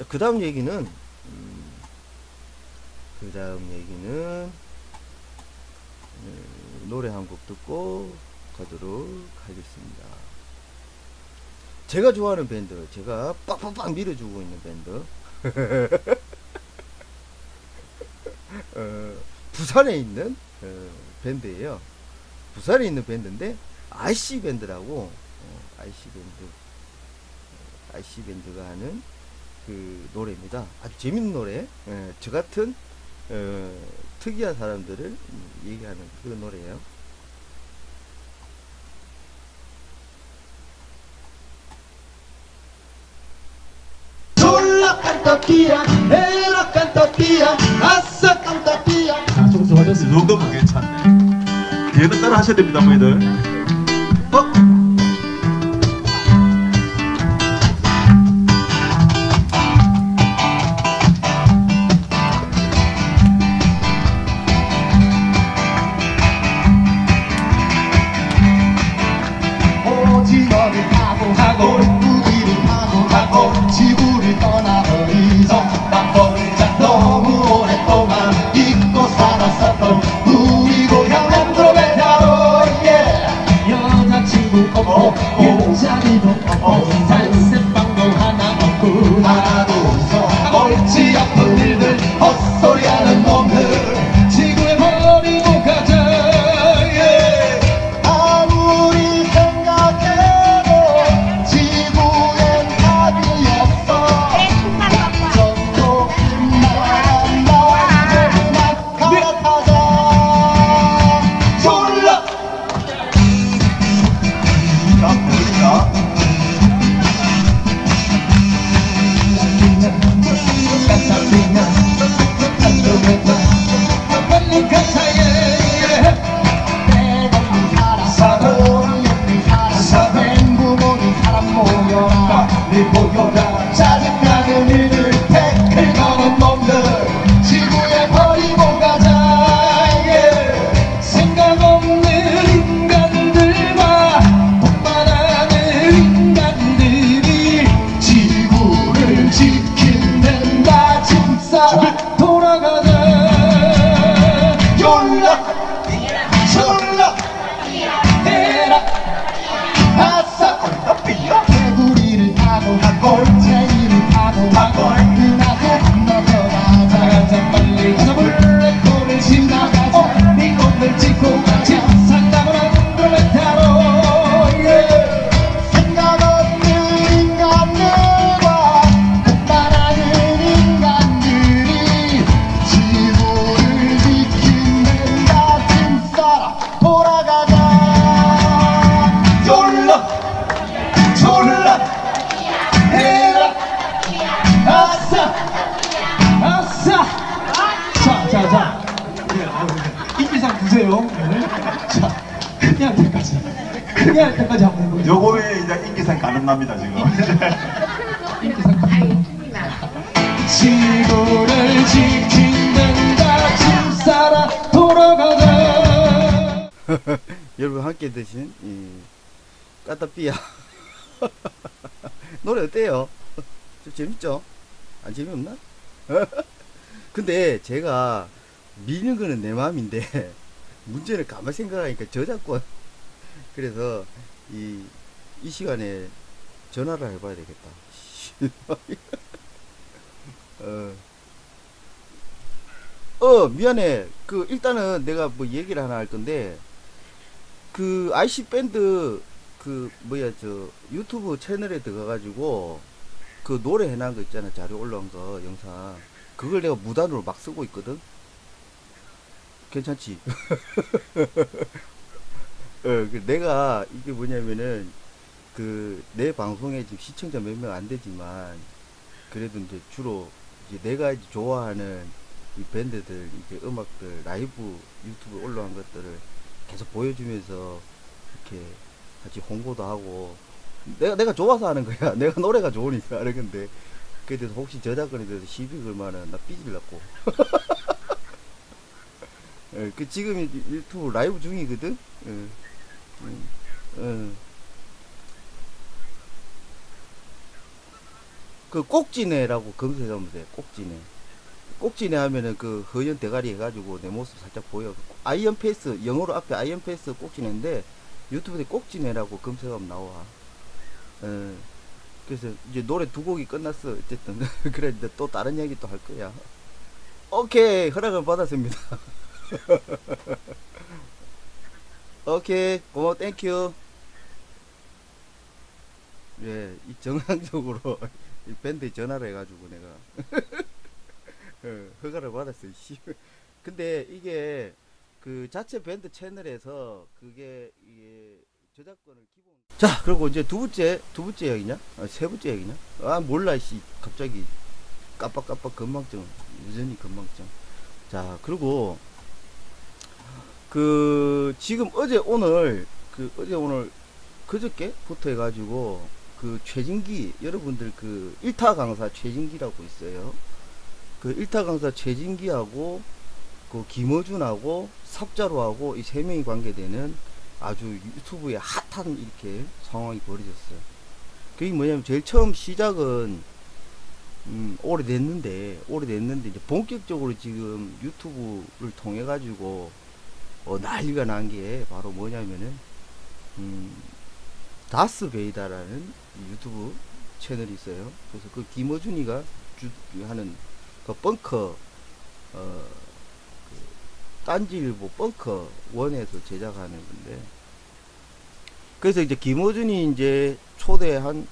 그 다음 얘기는 노래 한 곡 듣고 가도록 하겠습니다. 제가 좋아하는 밴드, 제가 빡빡빡 밀어주고 있는 밴드 부산에 있는 밴드예요. 부산에 있는 밴드인데 IC 밴드라고 IC 밴드가 하는 그 노래입니다. 아주 재밌는 노래. 저 같은 특이한 사람들을 얘기하는 그런 노래예요. Sola canta tía, ella canta tía, asa canta tía. 좀 좋아졌어요. 이 정도면 괜찮네. 뒤에는 따라 하셔야 됩니다, 뭐이들. 오징어를 하고 물고기를 하고 지구를 떠나버리죠. 난 혼자 너무 오랫동안 잊고 살았었던 우리 고향 안드로메다로 여자친구 없고 일자리도 없고 살색방도 하나 없고 하나도 없어. 골치 아픈 일들 헛소리하는 놈들 지구에 버리고 가자. 짜증나는 일을 태클 거는 놈들 지구에 버리고 가자. 생각 없는 인간들과 폭발하는 인간들이 지구를 지킨댄다. 진짜 돌아가자. 연락 졸라 해라 아싸 개구리를 타고 골짜기를 타고 누나도 넘어가자. 빨리 가자. 블랙홀을 지나가자. 미국을 찍고 가자. 상담을 안드로메다로 생각 없는 인간들과 폭발하는 인간들이 지구를 지킨댄다. 진짜라 돌아가자. 졸라 해라 아싸 아싸. 자 인기상 주세요. 자 크게 할 때까지 한번 해보세요. 요거에 이제 인기상 가능합니다 지금. 인기상 지구를 지킨단다. 짐싸라 돌아가자. 여러분 함께 드신 이 까따삐아 노래 어때요? 좀 재밌죠? 안 재미없나? 근데 제가 미는 거는 내 마음인데 문제는 가만 생각하니까 저작권. 그래서 이 시간에 전화를 해봐야 되겠다. 미안해. 일단은 내가 뭐 얘기를 하나 할 건데, IC 밴드 유튜브 채널에 들어가가지고 노래 해놓은 거 있잖아. 자료 올라온 거 영상, 그걸 내가 무단으로 막 쓰고 있거든. 괜찮지? 내가 이게 뭐냐면은 내 방송에 지금 시청자 몇 명 안 되지만 그래도 이제 주로 이제 내가 이제 좋아하는 이 밴드들 이제 음악들 라이브 유튜브 올라온 것들을 계속 보여주면서 이렇게 같이 홍보도 하고 내가 좋아서 하는 거야. 내가 노래가 좋으니까 하는 건데. 그에 대해서 혹시 저작권에 대해서 시비 걸면은 나 삐질라고. 예, 그 지금 유튜브 라이브 중이거든. 예, 예. 그 꼭지네라고 검색하면 돼. 꼭지네. 꼭지네 하면은 그 허연 대가리 해가지고 내 모습 살짝 보여. 아이언 페이스 영어로 앞에 아이언 페이스 꼭지네인데 유튜브에 꼭지네라고 검색하면 나와. 예. 그래서 이제 노래 두 곡이 끝났어. 어쨌든 그래 이제 또 다른 얘기 또 할 거야. 오케이 허락을 받았습니다. 오케이 고마워 땡큐. 예, 이 정상적으로 이 밴드에 전화를 해가지고 내가 허가를 받았어요. 씨. 근데 이게 그 자체 밴드 채널에서 그게 이게 저작권을 기본. 자, 그리고 이제 두 번째 얘기냐? 아, 세 번째 얘기냐? 아, 몰라, 씨. 갑자기 깜빡깜빡 건망증. 여전히 건망증. 자, 그리고 그 지금 어제 오늘 그저께부터 해가지고 그 최진기 여러분들 그 1타 강사 최진기라고 있어요. 그 1타 강사 최진기하고 그 김어준하고 삽자루하고 이 세 명이 관계되는 아주 유튜브에 핫한 이렇게 상황이 벌어졌어요. 그게 뭐냐면 제일 처음 시작은 오래됐는데 이제 본격적으로 지금 유튜브를 통해 가지고 난리가 난 게 바로 뭐냐면은 다스베이다라는 유튜브 채널이 있어요. 그래서 그 김어준이가 하는 그 벙커 딴지일보 벙커 원에서 제작하는 건데, 그래서 이제 김어준이 이제 초대한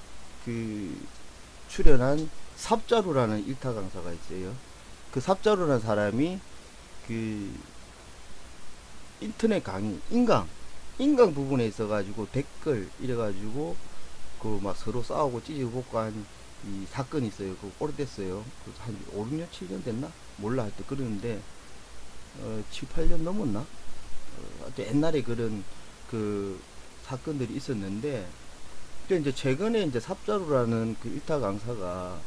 그 출연한 삽자루라는 일타 강사가 있어요. 그 삽자루라는 사람이 그 인터넷 강의 인강 부분에 있어 가지고 댓글 이래 가지고 그 막 서로 싸우고 찌지고 볶고 한 이 사건이 있어요. 그 오래됐어요. 한 5, 6년 7년 됐나 몰라 할 때 그러는데 7, 8년 넘었나? 옛날에 그런 그 사건들이 있었는데, 근데 이제 최근에 이제 삽자루라는 그 일타 강사가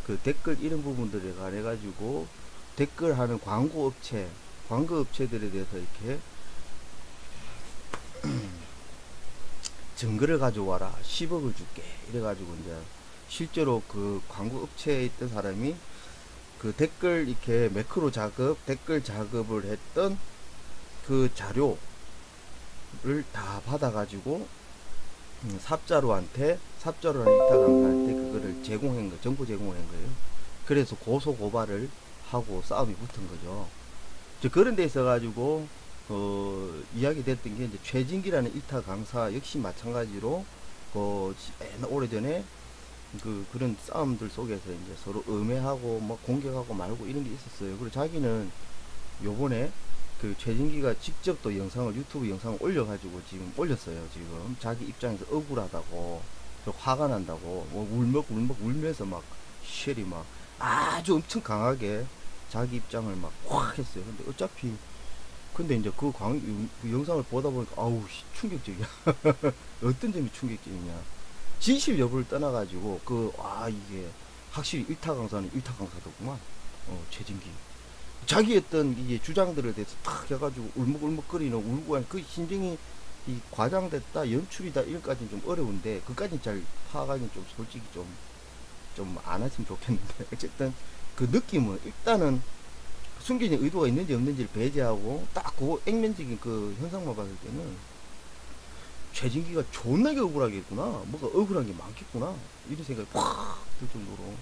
그 댓글 이런 부분들에 관해 가지고 댓글 하는 광고 업체들에 대해서 이렇게 증거를 가져와라 10억을 줄게 이래 가지고 이제 실제로 그 광고 업체에 있던 사람이 그 댓글 이렇게 매크로 댓글 작업을 했던 그 자료를 다 받아가지고 삽자루라는 일타 강사한테 그거를 제공한 거, 정보 제공을 한 거예요. 그래서 고소 고발을 하고 싸움이 붙은 거죠. 그런 데 있어가지고 이야기 됐던 게 이제 최진기라는 일타 강사 역시 마찬가지로 오래전에 그런 싸움들 속에서 이제 서로 음해하고 뭐 공격하고 말고 이런 게 있었어요. 그리고 자기는 요번에 그 최진기가 직접 또 유튜브 영상을 올려가지고 지금 올렸어요. 지금 자기 입장에서 억울하다고, 화가 난다고, 뭐 울면서 막 쉘이 막 아주 엄청 강하게 자기 입장을 막 확 했어요. 근데 어차피 근데 이제 그 영상을 보다 보니까 아우 충격적이야. 어떤 점이 충격적이냐, 진실 여부를 떠나가지고 이게 확실히 일타 강사는 일타 강사더구만. 최진기 자기 했던 이게 주장들에 대해서 탁 해가지고 울먹울먹거리는 울고 하는 그 심정이 이 과장됐다 연출이다 이것까지는 좀 어려운데, 그까지는 잘 파악하기는 좀 솔직히 좀 안 했으면 좋겠는데 어쨌든 그 느낌은 일단은 숨기는 의도가 있는지 없는지를 배제하고 딱 그 액면적인 그 현상만 봤을 때는 최진기가 존나게 억울하겠구나, 뭐가 억울한 게 많겠구나 이런 생각이 확 들 정도로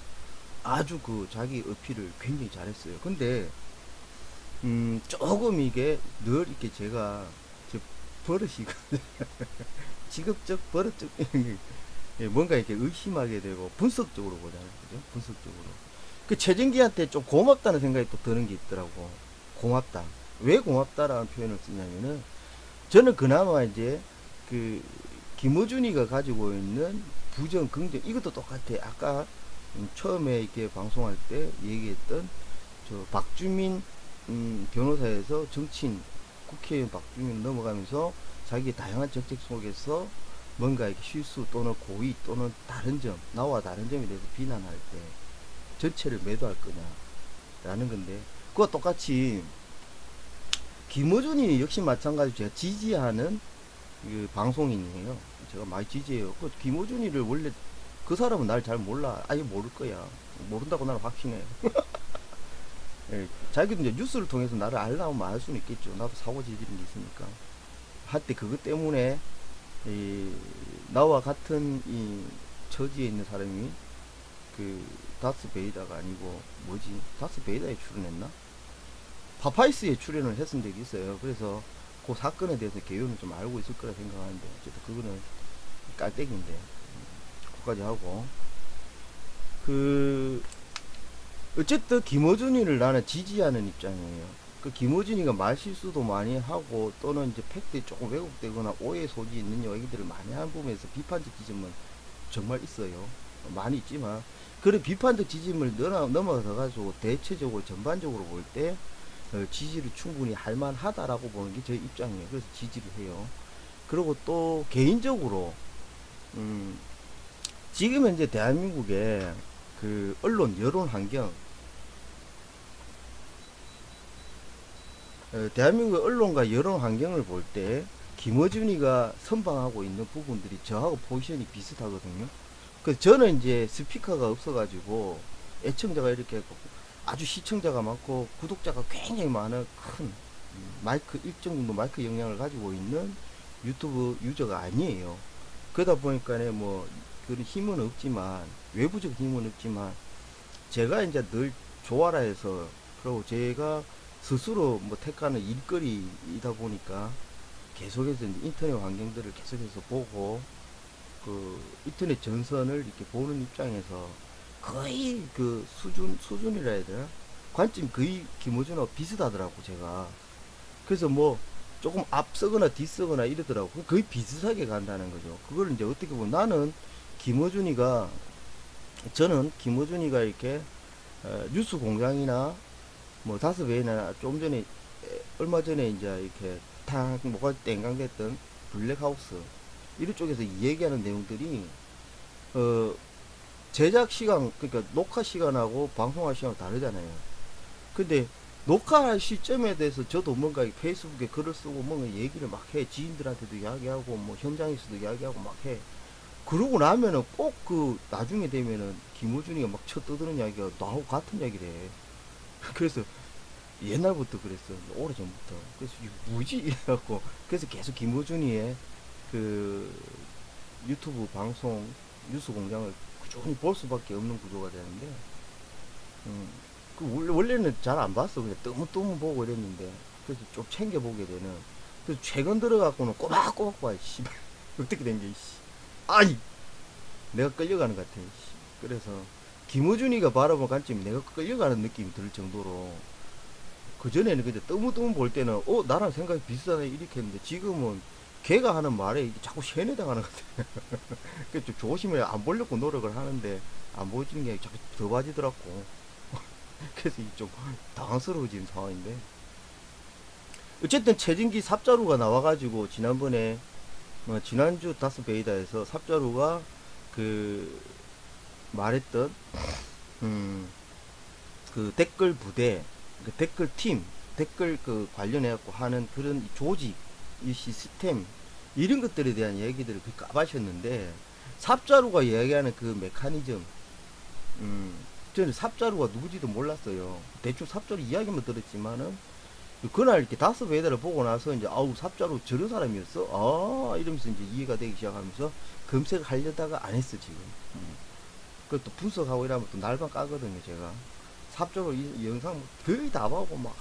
아주 그 자기 어필을 굉장히 잘했어요. 근데 조금 이게 늘 이렇게 제가 버릇이 직업적 버릇적 뭔가 이렇게 의심하게 되고 분석적으로 보잖아요. 그죠? 분석적으로. 그 최진기한테 좀 고맙다는 생각이 또 드는 게 있더라고. 고맙다. 왜 고맙다라는 표현을 쓰냐면은, 저는 그나마 이제 그 김어준이가 가지고 있는 부정 긍정 이것도 똑같아. 아까 처음에 이렇게 방송할 때 얘기했던 저 박주민 변호사에서 정치인 국회의원 박주민 넘어가면서 자기 다양한 정책 속에서 뭔가 이렇게 실수 또는 고의 또는 다른 점, 나와 다른 점에 대해서 비난할 때 전체를 매도할 거냐라는 건데, 그와 똑같이 김어준이 역시 마찬가지로 제가 지지하는 그 방송인이에요. 제가 많이 지지해요. 그 김어준이를 원래 그 사람은 날 잘 몰라. 아예 모를 거야. 모른다고 나는 확신해. 예, 자기도 이제 뉴스를 통해서 나를 알려면 알 수는 있겠죠. 나도 사고 지지는 게 있으니까. 한때 그것 때문에 이 나와 같은 이 처지에 있는 사람이 그 다스 베이다가 아니고 뭐지? 다스 베이다에 출연했나? 파파이스에 출연을 했은 적이 있어요. 그래서 그 사건에 대해서 개요는 좀 알고 있을 거라 생각하는데 어쨌든 그거는 깔때기인데 그까지 하고 그 어쨌든 김어준이를 나는 지지하는 입장이에요. 그 김어준이가 말실수도 많이 하고 또는 이제 팩트에 조금 왜곡되거나 오해 소지 있는 얘기들을 많이 하는 부분에서 비판적 지점은 정말 있어요. 많이 있지만 그런 비판적 지점을 넘어서 가지고 대체적으로 전반적으로 볼 때 지지를 충분히 할 만하다라고 보는 게 제 입장이에요. 그래서 지지를 해요. 그리고 또 개인적으로 지금 현재 대한민국의 그 언론 여론 환경, 대한민국의 언론과 여론 환경을 볼 때 김어준이가 선방하고 있는 부분들이 저하고 포지션이 비슷하거든요. 그래서 저는 이제 스피커가 없어가지고 애청자가 이렇게 아주 시청자가 많고 구독자가 굉장히 많은 큰 마이크 일정 정도 마이크 역량을 가지고 있는 유튜브 유저가 아니에요. 그러다 보니까 뭐 그런 힘은 없지만 외부적 힘은 없지만 제가 이제 늘 좋아라 해서 그리고 제가 스스로 뭐 택하는 일거리이다 보니까 계속해서 이제 인터넷 환경들을 계속해서 보고 그 인터넷 전선을 이렇게 보는 입장에서 거의 그 수준이라 해야 되나? 관점이 거의 김어준하고 비슷하더라고, 제가. 그래서 뭐, 조금 앞서거나 뒤서거나 이러더라고. 거의 비슷하게 간다는 거죠. 그걸 이제 어떻게 보면 저는 김어준이가 이렇게, 뉴스 공장이나, 뭐, 다스베이나 좀 전에, 얼마 전에 이제 이렇게 뭐가 땡강됐던 블랙하우스, 이런 쪽에서 얘기하는 내용들이, 제작 시간, 그러니까 녹화 시간하고 방송할 시간 다르잖아요. 근데 녹화할 시점에 대해서 저도 뭔가 페이스북에 글을 쓰고 뭔가 얘기를 막 해. 지인들한테도 이야기하고 뭐 현장에서도 이야기하고 막 해. 그러고 나면은 꼭 그 나중에 되면은 김어준이가 막 쳐 떠드는 이야기가 나하고 같은 이야기를 해. 그래서 옛날부터 그랬어. 오래 전부터. 그래서 이게 뭐지? 이래갖고 그래서 계속 김어준이의 그 유튜브 방송 뉴스 공장을 꾸준히 볼 수밖에 없는 구조가 되는데, 원래는 잘 안 봤어. 그냥 뜨문뜨문 보고 이랬는데, 그래서 좀 챙겨보게 되는, 그래서 최근 들어갖고는 꼬박꼬박 봐, 씨. 어떻게 된 게, 씨. 아이! 내가 끌려가는 것 같아, 씨. 그래서, 김어준이가 바라본 관점이 내가 끌려가는 느낌이 들 정도로, 그전에는 그냥 뜨문뜨문 볼 때는, 나랑 생각이 비슷하네, 이렇게 했는데, 지금은 걔가 하는 말에 이게 자꾸 세뇌당하는 것 같아. 그래서 좀 조심해 안 보려고 노력을 하는데 안 보여지는 게 자꾸 더 빠지더라고. 그래서 이게 좀 당황스러워지는 상황인데, 어쨌든 최진기 삽자루가 나와가지고 지난번에 지난주 다스베이다에서 삽자루가 그 말했던 그 댓글 부대, 그 댓글 팀, 댓글 그 관련해갖고 하는 그런 조직, 이 시스템, 이런 것들에 대한 얘기들을 까바셨는데, 삽자루가 이야기하는 그 메커니즘, 저는 삽자루가 누구지도 몰랐어요. 대충 삽자루 이야기만 들었지만은, 그날 이렇게 다스베이다를 보고 나서 이제, 아우, 삽자루 저런 사람이었어? 이러면서 이제 이해가 되기 시작하면서 검색을 하려다가 안 했어, 지금. 그것도 분석하고 이러면 또 날방 까거든요, 제가. 삽자루 이 영상 거의 다 보고 막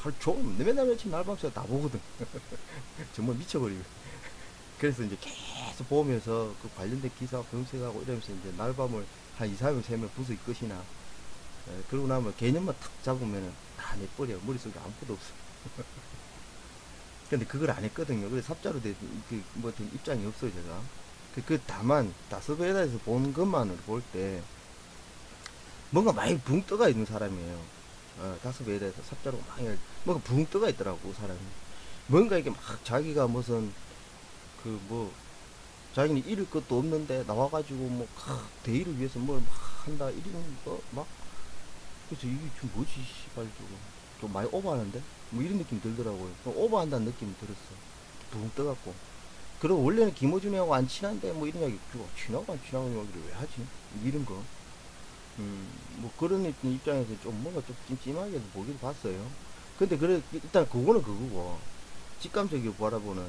맨날 며칠 날방 제가 다 보거든. 정말 미쳐버리고. 그래서 이제 계속 보면서 그 관련된 기사 검색하고 이러면서 이제 날밤을 한 2, 3일, 3일 분석이 끝이나. 그러고 나면 개념만 탁 잡으면은 다 내버려. 머릿속에 아무것도 없어. 근데 그걸 안 했거든요. 그래서 삽자루 대해서 뭐 입장이 없어요, 제가. 다만, 다스베이다에서 본 것만으로 볼 때, 뭔가 많이 붕 떠가 있는 사람이에요. 다스베이다에서 삽자루가 많이, 뭔가 붕 떠가 있더라고, 사람이. 뭔가 이렇게 막 자기가 무슨, 자기는 잃을 것도 없는데 나와가지고 뭐 대의를 위해서 뭘 막 한다 이런 거막 그래서 이게 좀 뭐지 씨발 좀 많이 오버하는데 뭐 이런 느낌 들더라고요. 좀 오버한다는 느낌이 들었어. 붕 떠갖고. 그리고 원래는 김어준이하고 안 친한데 뭐 이런 이야기 그거 친하고 안 친하고 이야기를 왜 하지? 이런 거. 뭐 그런 입장에서 좀 뭔가 좀 찜찜하게 보기도 봤어요. 근데 그래 일단 그거는 그거고 직감적으로 바라보는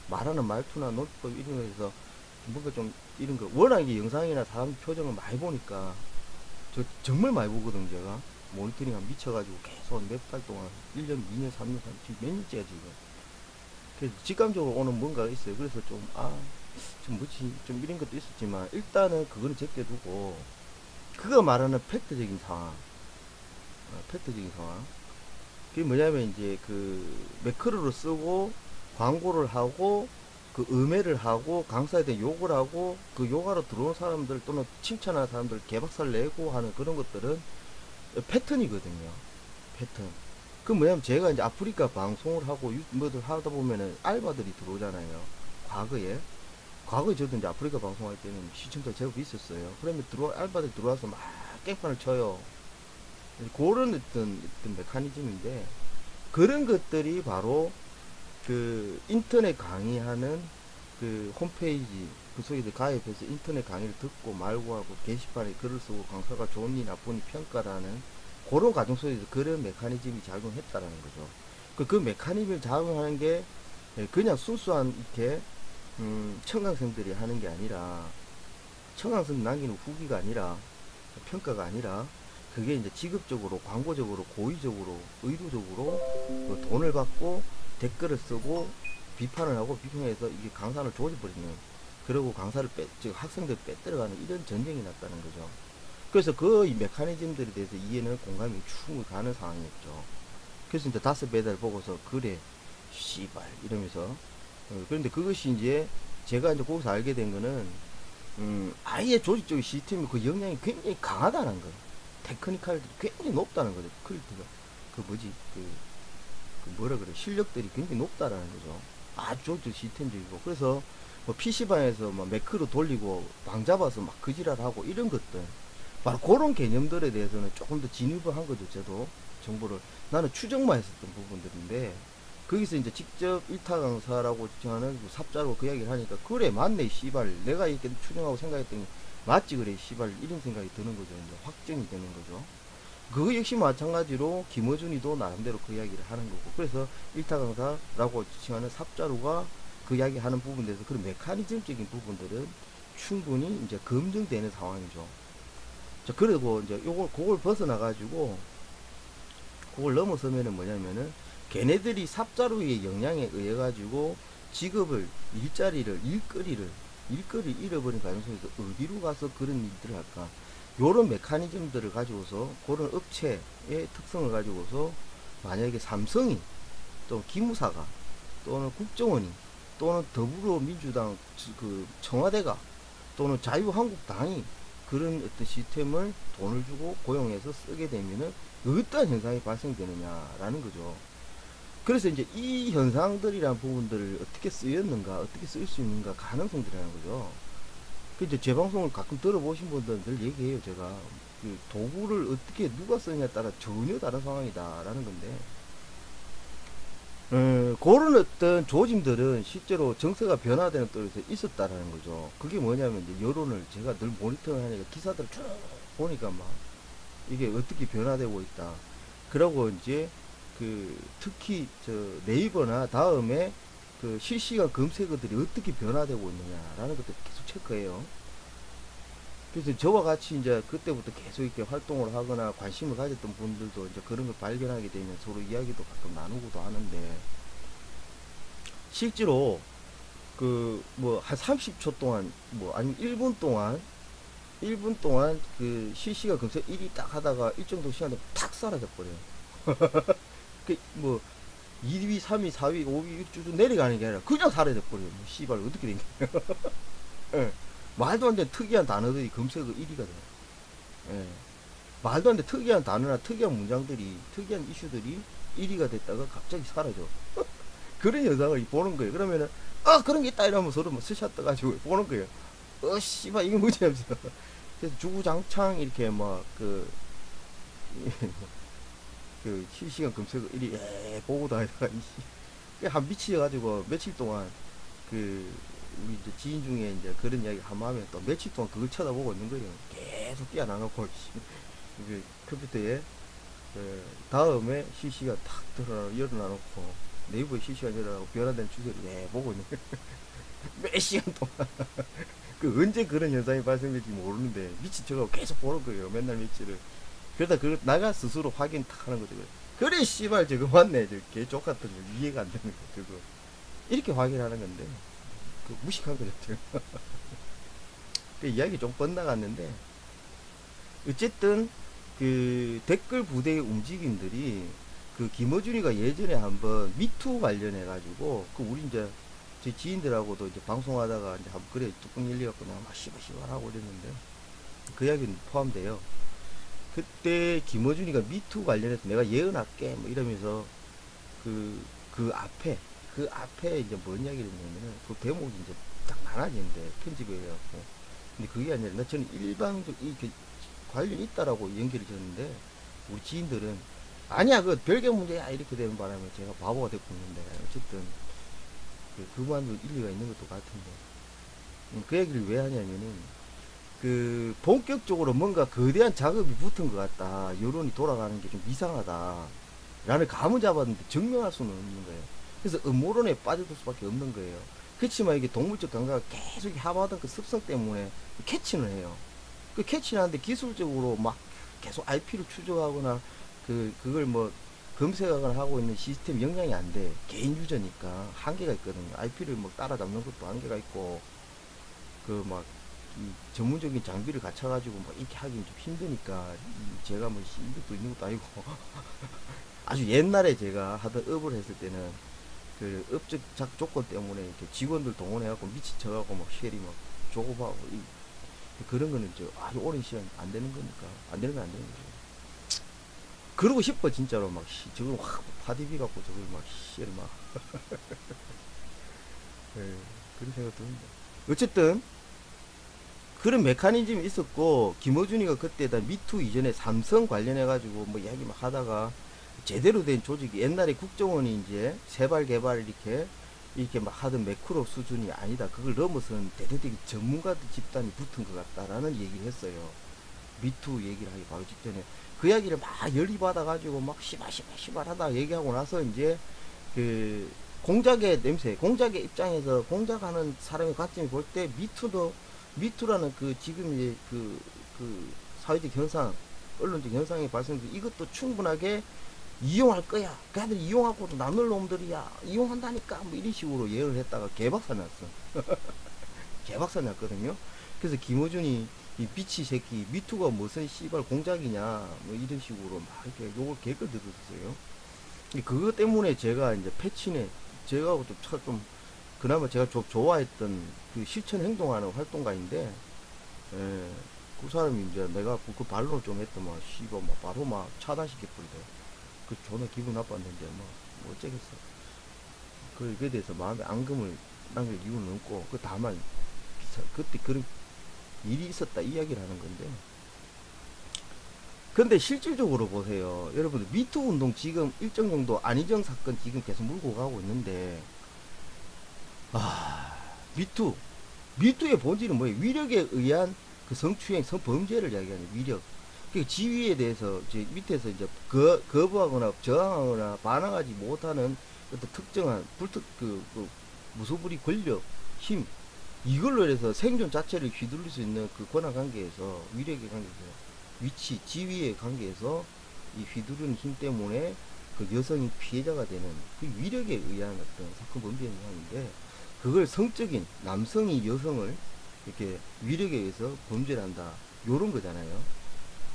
말하는 말투나 논법 이런 거에서 뭔가 좀 이런 거 워낙 이게 영상이나 사람 표정을 많이 보니까 저 정말 많이 보거든 제가 모니터링 한 미쳐가지고 계속 몇 달 동안 1년 2년 3년 지금 몇 년째야 지금. 그래서 직감적으로 오는 뭔가가 있어요. 그래서 좀 뭐지 좀 이런 것도 있었지만 일단은 그거는 제껴두고 그가 말하는 팩트적인 상황 팩트적인 상황 그게 뭐냐면 이제 그 매크로를 쓰고 광고를 하고 그 음해를 하고 강사에 대한 욕을 하고 그 욕하러 들어온 사람들 또는 칭찬하는 사람들 개박살 내고 하는 그런 것들은 패턴이거든요. 패턴. 그 뭐냐면 제가 이제 아프리카 방송을 하고 뭐들 하다 보면은 알바들이 들어오잖아요. 과거에 저도 이제 아프리카 방송할 때는 시청자 제법 있었어요. 그러면 알바들 들어와서 막 깽판을 쳐요. 그런 어떤 메커니즘인데 그런 것들이 바로 그 인터넷 강의하는 그 홈페이지 그 속에 가입해서 인터넷 강의를 듣고 말고 하고 게시판에 글을 쓰고 강사가 좋으니 나쁘니 평가라는 그런 과정 속에서 그런 메커니즘이 작용했다라는 거죠. 그 메커니즘을 작용하는 게 그냥 순수한 이렇게 청강생들이 하는 게 아니라 청강생 남기는 후기가 아니라 평가가 아니라 그게 이제 직업적으로 광고적으로 고의적으로 의도적으로 그 돈을 받고 댓글을 쓰고 비판을 하고 비평해서 이게 강사를 조져버리는 그리고 강사를 즉 학생들 빼들어가는 이런 전쟁이 났다는 거죠. 그래서 그 이 메커니즘들에 대해서 이해는 공감이 충분히 가는 상황이었죠. 그래서 이제 다섯 배달 보고서 그래 씨발 이러면서 그런데 그것이 이제 제가 이제 거기서 알게 된 거는 아예 조직적인 시스템이 그 영향이 굉장히 강하다는 거예요. 테크니컬들이 굉장히 높다는 거죠. 퀄리티가 그 뭐지 그 뭐라 그래 실력들이 굉장히 높다라는 거죠. 아주 조직적 시스템적이고 그래서 뭐 PC방에서 막 매크로 돌리고 방 잡아서 막 그지랄하고 이런 것들 바로 그런 개념들에 대해서는 조금 더 진입을 한 거죠. 저도 정보를 나는 추정만 했었던 부분들인데 거기서 이제 직접 일타 강사라고 지칭하는 그 삽자로 그 이야기를 하니까 그래 맞네 씨발 내가 이렇게 추정하고 생각했더니 맞지 그래 씨발 이런 생각이 드는 거죠. 이제 확정이 되는 거죠. 그거 역시 마찬가지로 김어준이도 나름대로 그 이야기를 하는 거고 그래서 일타 강사라고 지칭하는 삽자루가 그 이야기 하는 부분에 대해서 그런 메커니즘적인 부분들은 충분히 이제 검증되는 상황이죠. 자, 그리고 이제 그걸 벗어나가지고 그걸 넘어서면은 뭐냐면은 걔네들이 삽자루의 영향에 의해 가지고 직업을 일거리를 잃어버린 과정 속에서 어디로 가서 그런 일들을 할까 요런 메커니즘들을 가지고서 그런 업체의 특성을 가지고서 만약에 삼성이 또는 기무사가 또는 국정원이 또는 더불어민주당 그 청와대가 또는 자유한국당이 그런 어떤 시스템을 돈을 주고 고용해서 쓰게 되면은 어떠한 현상이 발생되느냐라는 거죠. 그래서 이제 이 현상들이란 부분들을 어떻게 쓰였는가, 어떻게 쓸 수 있는가 가능성들이라는 거죠. 그 이제 제 방송을 가끔 들어보신 분들은 늘 얘기해요. 제가 그 도구를 어떻게 누가 쓰느냐에 따라 전혀 다른 상황이다라는 건데 그런 어떤 조짐들은 실제로 정세가 변화되는 쪽에서 있었다라는 거죠. 그게 뭐냐면 이제 여론을 제가 늘 모니터링 하니까 기사들을 쭉 보니까 막 이게 어떻게 변화되고 있다. 그러고 이제 그 특히 저 네이버나 다음에 그 실시간 검색어들이 어떻게 변화되고 있느냐라는 것들 계속 체크해요. 그래서 저와 같이 이제 그때부터 계속 이렇게 활동을 하거나 관심을 가졌던 분들도 이제 그런 걸 발견하게 되면 서로 이야기도 가끔 나누고도 하는데 실제로 그 뭐 한 30초 동안 뭐 아니면 1분 동안 그 실시간 검색 1위 딱 하다가 일정도 시간에 탁 사라져 버려요. 그 뭐 2위, 3위, 4위, 5위 쭉 내려가는 게 아니라 그냥 사라져 버려요. 뭐 씨발 어떻게 된 거야? 예. 말도 안 되는 특이한 단어들이 검색어 1위가 돼요. 예. 말도 안 되는 특이한 단어나 특이한 문장들이 특이한 이슈들이 1위가 됐다가 갑자기 사라져. 그런 현상을 보는 거예요. 그러면은 그런 게 있다 이러면 서로 뭐 스샷 떠가지고 보는 거예요. 씨발 이게 뭐지 하면서. 그래서 주구장창 이렇게 그 실시간 검색어 이리 보고 다니다가 한 미치가지고 며칠 동안 그 우리 이제 지인 중에 이제 그런 이야기 한번 하면 또 며칠 동안 그걸 쳐다보고 있는 거예요. 계속 뛰어나놓고 그 컴퓨터에 다음에 실시간 탁 열어놔놓고 네이버에 실시간 열어놓고 변화된 추세를 보고 있는 거예요. 몇 시간 동안. 그 언제 그런 현상이 발생될지 모르는데 미친 척하고 계속 보는 거예요. 맨날 며칠을. 그러다 그걸 나가 스스로 확인 탁 하는 거죠. 그래 씨발 저거 맞네. 저 개족 같은 거 이해가 안 되는 거 저거. 이렇게 확인하는 건데 그 무식한 거죠. 저거. 그 이야기 좀 뻗나갔는데 어쨌든 그 댓글 부대의 움직임들이 그 김어준이가 예전에 한번 미투 관련해 가지고 그 우리 이제 제 지인들하고도 이제 방송하다가 이제 한번 그래 뚜껑 열려갖고 내가 막 씨발 하고 그랬는데 그 이야기는 포함돼요. 그때 김어준이가 미투 관련해서 내가 예언할게 뭐 이러면서 그 앞에 이제 뭔 이야기를 했냐면은 그 대목이 이제 딱 많아지는데 편집을 해갖고 근데 그게 아니라 나 저는 일방적 이 관련이 있다라고 연결이 졌는데 우리 지인들은 아니야 그 별개 문제야 이렇게 되는 바람에 제가 바보가 됐고 있는데 어쨌든 그만도 일리가 있는 것도 같은데 그 얘기를 왜 하냐면은 그 본격적으로 뭔가 거대한 작업이 붙은 것 같다 여론이 돌아가는 게 좀 이상하다 라는 감을 잡았는데 증명할 수는 없는 거예요. 그래서 음모론에 빠져들 수밖에 없는 거예요. 그렇지만 이게 동물적 감각가 계속 하마던 그 습성 때문에 캐치는 해요. 그 캐치를 하는데 기술적으로 막 계속 IP를 추적하거나 그걸 뭐 검색하거나 하고 있는 시스템 영향이 안 돼. 개인 유저니까 한계가 있거든요. IP를 뭐 따라잡는 것도 한계가 있고 그 막 전문적인 장비를 갖춰가지고 막 이렇게 하긴 좀 힘드니까 제가 뭐 이것도 있는 것도 아니고 아주 옛날에 제가 하던 업을 했을 때는 그 업적 조건 때문에 이렇게 직원들 동원해갖고 미친 척하고 막 쉘이 막 조급하고 그런 거는 아주 오랜 시간 안 되는 거니까 안 되는 건 안 되는 거죠. 그러고 싶어 진짜로 막 저걸 확 파디비 갖고 저걸 막 쉘을 막 그런 생각 듭니다. 어쨌든 그런 메커니즘이 있었고 김어준이가 그때다 미투 이전에 삼성 관련해 가지고 뭐 이야기 막 하다가 제대로 된 조직이 옛날에 국정원이 이제 세발 개발 이렇게 막 하던 매크로 수준이 아니다. 그걸 넘어서는 대대적인 전문가들 집단이 붙은 것 같다라는 얘기를 했어요. 미투 얘기를 하기 바로 직전에 그 이야기를 막 열이 받아 가지고 막 시발 하다 얘기하고 나서 이제 그 공작의 냄새, 공작의 입장에서 공작하는 사람의 관점이 볼 때 미투라는 그 지금 이제 그 사회적 현상, 언론적 현상이 발생돼서 이것도 충분하게 이용할 거야. 걔들 이용하고도 남을 놈들이야. 이용한다니까. 뭐 이런 식으로 예언을 했다가 개박살 났어. 개박살 났거든요. 그래서 김어준이 이 비치 새끼 미투가 무슨 씨발 공작이냐 뭐 이런 식으로 막 이렇게 요걸 개걸 들었어요. 그것 때문에 제가 이제 패친에 제가 좀 그나마 제가 좀 좋아했던 그 실천 행동하는 활동가인데 그 사람이 이제 내가 그 반론을 좀 했더만 씨발 막 바로 막 차단시켜버리대. 그 존나 기분 나빴는데 뭐 어쩌겠어. 그에 대해서 마음에 앙금을 남길 이유는 없고 그 다만 그때 그런 일이 있었다 이야기를 하는 건데 근데 실질적으로 보세요. 여러분들 미투 운동 지금 일정 정도 안희정 사건 지금 계속 물고 가고 있는데 미투의 본질은 뭐예요? 위력에 의한 그 성추행, 성범죄를 이야기하는 위력. 그 지위에 대해서 이제 밑에서 이제 거부하거나 저항하거나 반항하지 못하는 어떤 특정한 무소불위 권력, 힘 이걸로 해서 생존 자체를 휘둘릴 수 있는 그 권한 관계에서 위력의 관계에서 위치, 지위의 관계에서 이 휘두르는 힘 때문에 그 여성이 피해자가 되는 그 위력에 의한 어떤 사건 범죄 행위인데 그걸 성적인 남성이 여성을 이렇게 위력에 의해서 범죄를 한다 요런 거잖아요.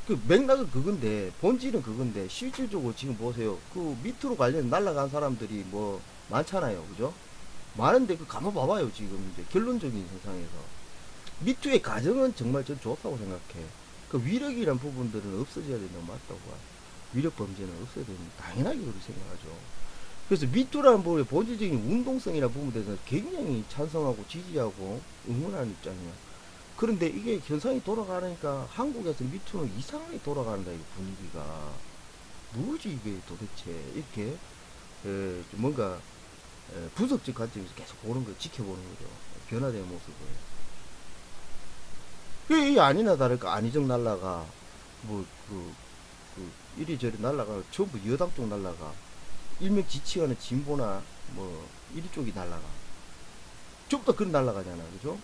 그 맥락은 그건데 본질은 그건데 실질적으로 지금 보세요. 그 밑으로 관련 날아간 사람들이 뭐 많잖아요. 그죠? 많은데 그 가만 봐봐요. 지금 이제 결론적인 세상에서 미투의 가정은 정말 전 좋다고 생각해. 그 위력이란 부분들은 없어져야 된다고 맞다고 봐. 위력 범죄는 없어야 되는 당연하게 그렇게 생각하죠. 그래서 미투라는 부분의 본질적인 운동성이라는 부분에 대해서 굉장히 찬성하고 지지하고 응원하는 입장이야. 그런데 이게 현상이 돌아가니까 한국에서 미투는 이상하게 돌아간다, 이 분위기가. 뭐지 이게 도대체. 이렇게 좀 뭔가 분석적 관점에서 계속 보는 거, 지켜보는 거죠. 변화된 모습을. 이게 아니나 다를까 안희정 날라가, 뭐 이리저리 날라가, 전부 여당 쪽 날라가, 일명 지칭하는 진보나 뭐 이리 쪽이 날라가, 전부 다 그런 날라가잖아, 그죠?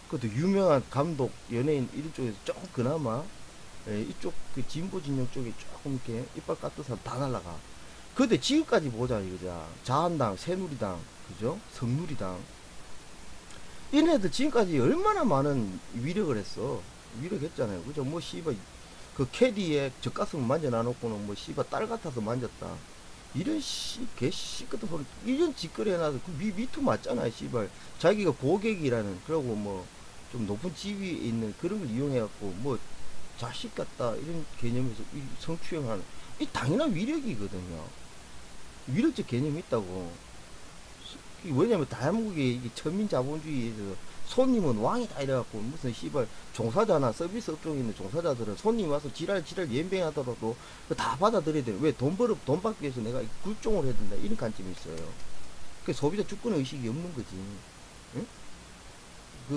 그것도 유명한 감독, 연예인 이리 쪽에서 조금 그나마 이쪽 그 진보 진영 쪽에 조금 이렇게 이빨 깎은 사람 다 날라가. 근데 지금까지 보자 이거자. 자한당, 새누리당, 그죠? 성누리당, 이네들 지금까지 얼마나 많은 위력을 했어. 위력했잖아요, 그죠? 뭐 씨발 그 캐디에 젖가슴 만져 놔놓고는 뭐 씨발 딸 같아서 만졌다, 이런 개씨 같은 소리, 이런 짓거리 해놔서 그 미투 맞잖아, 씨발. 자기가 고객이라는, 그러고 뭐 좀 높은 지위에 있는 그런 걸 이용해갖고 뭐 자식 같다 이런 개념에서 이 성추행하는, 이 당연한 위력이거든요. 위력적 개념이 있다고. 왜냐면 대한민국의 이게 천민자본주의에서 손님은 왕이다 이래갖고, 무슨 씨발 종사자나 서비스 업종에 있는 종사자들은 손님 와서 지랄 연병하더라도 다 받아들여야 돼. 왜? 돈 받기 위해서 내가 굴종을 해야 된다, 이런 관점이 있어요. 그 소비자 주권 의식이 없는 거지. 응?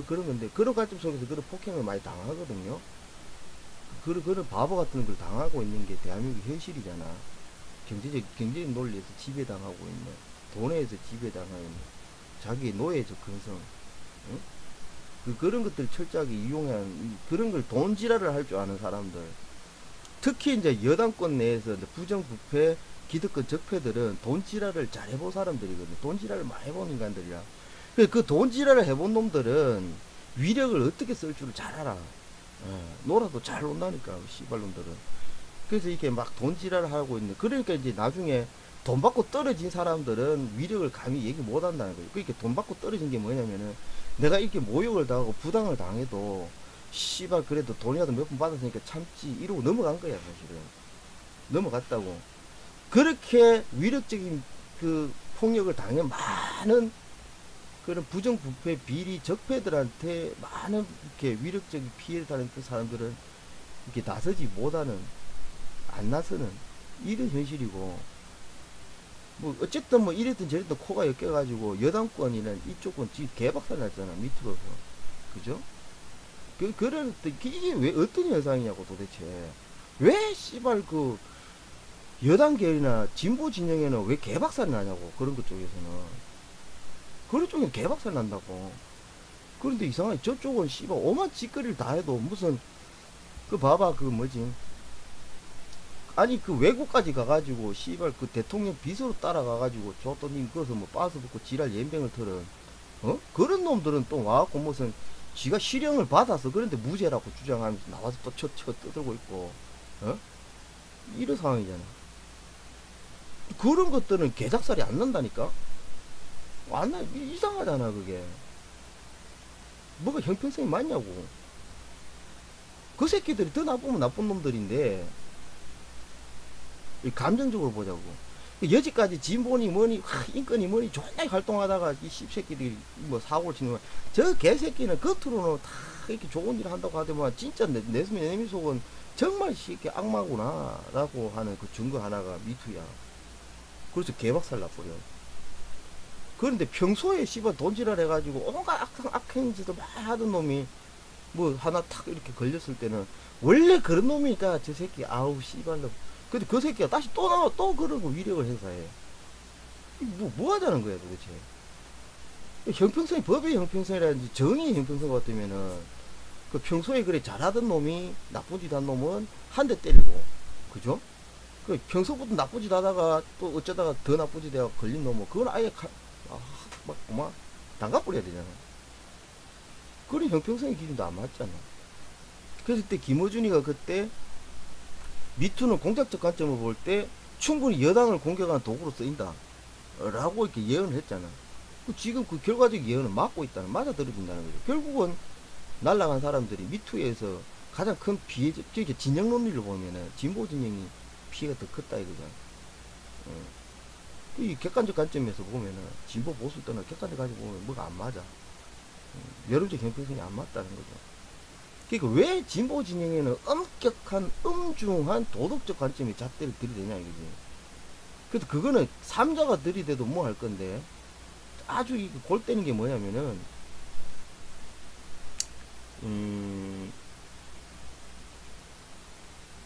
그런 건데, 그런 관점 속에서 그런 폭행을 많이 당하거든요. 그런 바보 같은 걸 당하고 있는 게 대한민국 현실이잖아. 경제적 논리에서 지배당하고 있는, 돈에 의해서 지배당하고 있는, 자기의 노예적 근성, 응? 그런 것들 철저하게 이용한, 그런 걸 돈지랄을 할 줄 아는 사람들, 특히 이제 여당권 내에서 이제 부정부패, 기득권 적폐들은 돈지랄을 잘 해본 사람들이거든. 돈지랄을 많이 해본 인간들이야. 그 돈지랄을 해본 놈들은 위력을 어떻게 쓸 줄을 잘 알아. 놀아도 잘 논다니까, 씨발놈들은. 그래서 이렇게 막 돈지랄을 하고 있는, 그러니까 이제 나중에 돈 받고 떨어진 사람들은 위력을 감히 얘기 못 한다는 거예요. 그러니까 돈 받고 떨어진 게 뭐냐면은, 내가 이렇게 모욕을 당하고 부당을 당해도 씨발 그래도 돈이라도 몇 번 받았으니까 참지, 이러고 넘어간 거야, 사실은. 넘어갔다고. 그렇게 위력적인 그 폭력을 당해 많은 그런 부정부패 비리 적폐들한테 많은 이렇게 위력적인 피해를 당한 그 사람들은 이렇게 나서지 못하는, 안 나서는 이런 현실이고, 뭐 어쨌든 뭐 이랬든 저랬든 코가 엮여가지고 여당권이는 이쪽은 지금 개박살 났잖아, 밑으로서. 그죠? 그런, 이게 왜 어떤 현상이냐고 도대체. 왜 씨발 그 여당 계열이나 진보 진영에는 왜 개박살이 나냐고, 그런 것 쪽에서는. 그런 쪽엔 개박살 난다고. 그런데 이상하게 저쪽은 씨발 오만 짓거리를 다 해도 무슨, 그 봐봐 그 뭐지, 아니 그 외국까지 가가지고 씨발 그 대통령 비서로 따라가가지고 저또님 그래서 뭐 빠서 붙고 지랄 연병을 털은, 그런 놈들은 또 와갖고 무슨 지가 실형을 받아서 그런데 무죄라고 주장하면서 나와서 또 쳐 떠들고 있고, 이런 상황이잖아. 그런 것들은 개작살이 안 난다니까. 안 나, 이상하잖아 그게. 뭐가 형평성이 맞냐고. 그 새끼들이 더 나쁘면 나쁜 놈들인데, 감정적으로 보자고. 여지까지 진보니 뭐니 인권이 뭐니 존나 활동하다가 이 씹새끼들이 뭐 사고를 치는 거야. 저 개새끼는 겉으로는 다 이렇게 좋은 일 한다고 하더만 진짜 내 속은 정말 이렇게 악마구나 라고 하는 그 증거 하나가 미투야. 그래서 개박살 나버려. 그런데 평소에 씨발 돈지랄 해가지고 온갖 악행짓도 막 하던 놈이 뭐 하나 탁 이렇게 걸렸을 때는 원래 그런 놈이니까 저 새끼 아우 씨발로. 근데 그 새끼가 다시 또 나와 또 그러고 위력을 행사해. 뭐 하자는 거야 도대체. 형평성이, 법의 형평성이라든지 정의의 형평성 같으면은 그 평소에 그래 잘하던 놈이 나쁜 짓 한 놈은 한 대 때리고, 그죠? 그 평소부터 나쁜 짓 하다가 또 어쩌다가 더 나쁜 짓 해가 걸린 놈은 그건 아예 막 담가버려야 되잖아. 그런 형평성의 기준도 안 맞잖아. 그래서 그때 김어준이가 그때 미투는 공작적 관점을 볼 때 충분히 여당을 공격하는 도구로 쓰인다 라고 이렇게 예언을 했잖아. 지금 그 결과적 예언은 맞고 있다는, 맞아 들어준다는 거죠. 결국은 날아간 사람들이 미투에서 가장 큰 피해자, 진영 논리를 보면은 진보 진영이 피해가 더 컸다 이거죠. 이 객관적 관점에서 보면은 진보 보수 떠나 객관적 관점 보면 뭐가 안 맞아. 여론적 형평성이 안 맞다는 거죠. 그러니까 왜 진보 진영에는 엄격한 엄중한 도덕적 관점의 잣대를 들이대냐 이거지. 그래서 그거는 삼자가 들이대도 뭐 할 건데 아주 이 골 때리는 게 뭐냐면은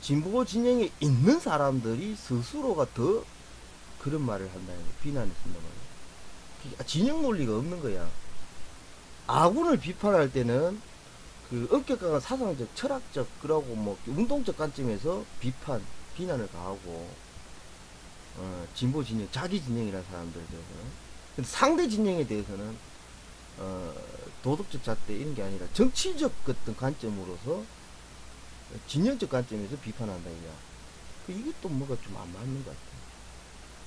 진보 진영에 있는 사람들이 스스로가 더 그런 말을 한다는 거야. 비난을 쓴단 말이야. 진영 논리가 없는 거야. 아군을 비판할 때는 그 엄격한 사상적, 철학적, 그러고 뭐 운동적 관점에서 비난을 가하고, 진보 진영, 자기 진영이라는 사람들에 대해서는. 근데 상대 진영에 대해서는 도덕적 잣대 이런 게 아니라 정치적 어떤 관점으로서 진영적 관점에서 비판한다 이거야. 이게 또 뭐가 좀 안 맞는 것 같아.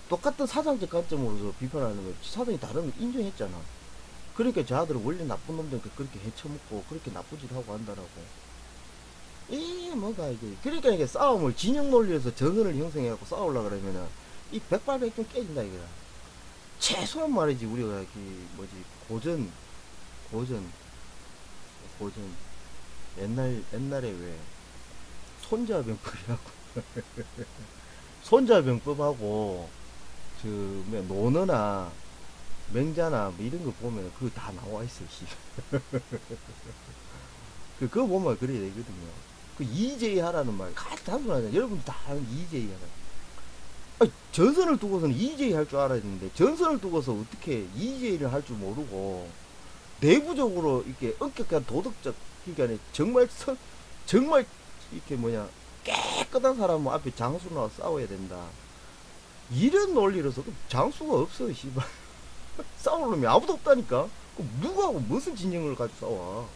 똑같은 사상적 관점으로서 비판하는 거 사상이 다르면 인정했잖아. 그러니까 저들은 원래 나쁜 놈들니까 그렇게 해쳐먹고 그렇게 나쁜 짓 하고 한다라고. 이게 뭐가 이게. 그러니까 이게 싸움을 진영 논리에서 정의를 형성해갖고 싸우려고 그러면은 이 백발백중 깨진다 이거야. 최소한 말이지 우리가 뭐지 고전 옛날에 왜 손자병법이라고 손자병법하고 뭐 논어나 맹자나 뭐 이런 거 보면 그거 다 나와 있어 씨. 그거 보면 그래야 되거든요. 그 EJ 하라는 말 가장 단순하잖아. 여러분 다 아는 EJ 하라. 아니, 전선을 두고서는 EJ 할 줄 알아야 되는데 전선을 두고서 어떻게 EJ를 할 줄 모르고 내부적으로 이렇게 엄격한 도덕적 그러니까 정말 이렇게 뭐냐 깨끗한 사람 앞에 장수 나와 싸워야 된다. 이런 논리로서 장수가 없어 씨발. 싸울 놈이 아무도 없다니까. 누구하고 무슨 진영을 가지고 싸워.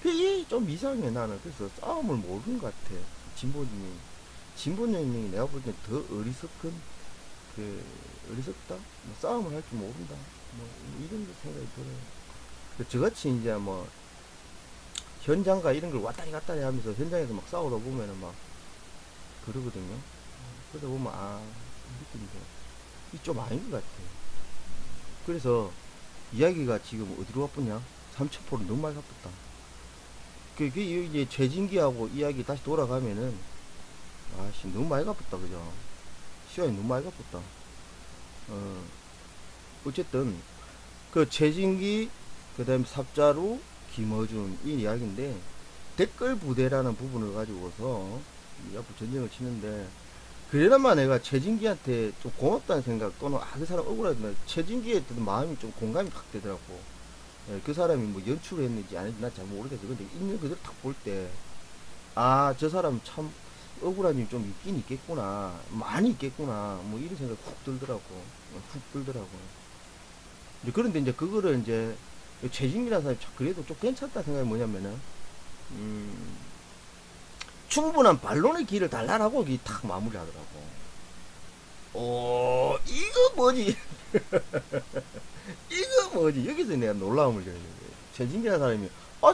그게 좀 이상해 나는. 그래서 싸움을 모르는 것 같아. 진보진영이 내가 볼 때 더 어리석은 어리석다? 뭐 싸움을 할 줄 모른다. 뭐 이런 생각이 들어요. 저같이 이제 뭐 현장과 이런 걸 왔다리 갔다리 하면서 현장에서 막 싸우다 보면은 막 그러거든요. 그러다 보면 느낌인데 이게 좀 아닌 것 같아. 그래서 이야기가 지금 어디로 가쁘냐? 삼천포로 너무 많이 가쁘다. 그게 이제 최진기하고 이야기 다시 돌아가면은 아씨 너무 많이 가쁘다 그죠? 시간이 너무 많이 가쁘다. 어쨌든 그 최진기 그 다음에 삽자루 김어준 이 이야기인데 댓글 부대라는 부분을 가지고서 이 앞으로 전쟁을 치는데 그래나마 내가 최진기한테 좀 고맙다는 생각 또는 그 사람 억울하지만 최진기에 든 마음이 좀 공감이 확 되더라고. 예, 그 사람이 뭐 연출을 했는지 아닌지 난 잘 모르겠어. 근데 있는 그대로 딱 볼 때 저 사람 참 억울한 일이 좀 있긴 있겠구나, 많이 있겠구나, 뭐 이런 생각이 훅 들더라고. 그런데 이제 그거를 이제 최진기라는 사람이 그래도 좀 괜찮다 생각이 뭐냐면은 충분한 반론의 길을 달라라고 탁 마무리하더라고. 이거 뭐지? 이거 뭐지? 여기서 내가 놀라움을 겪어요. 최진기라는 사람이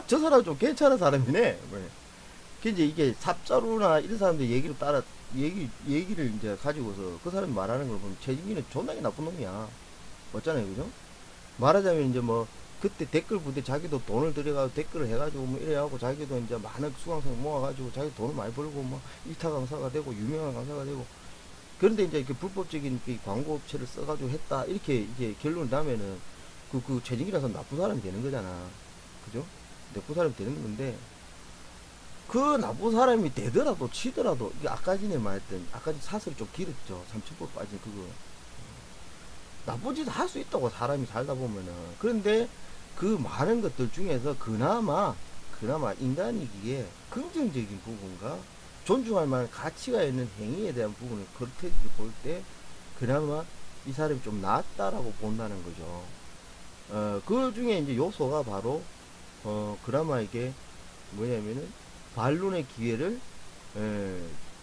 저 사람 좀 괜찮은 사람이네. 이제 이게 삽자루나 이런 사람들 얘기를 이제 가지고서 그 사람이 말하는 걸 보면 최진기는 존나게 나쁜 놈이야. 맞잖아요, 그죠? 말하자면 이제 뭐 그때 댓글 부대 자기도 돈을 들여가지고 댓글을 해가지고 뭐 이래하고 자기도 이제 많은 수강생 모아가지고 자기 돈을 많이 벌고 뭐 일타 강사가 되고 유명한 강사가 되고 그런데 이제 이렇게 불법적인 광고 업체를 써가지고 했다 이렇게 이제 결론을 나면은 그 최진기라서 나쁜 사람이 되는 거잖아. 그죠? 나쁜 사람이 되는 건데 그 나쁜 사람이 되더라도 치더라도 이게 아까 전에 말했던 아까 전 사설이 좀 길었죠. 삼천포 빠진 그거 나쁜 짓 할 수 있다고 사람이 살다 보면은. 그런데 그 많은 것들 중에서 그나마 인간이기에 긍정적인 부분과 존중할 만한 가치가 있는 행위에 대한 부분을 그렇게 볼 때 그나마 이 사람이 좀 낫다라고 본다는 거죠. 그 중에 이제 요소가 바로 그나마 이게 뭐냐면은 반론의 기회를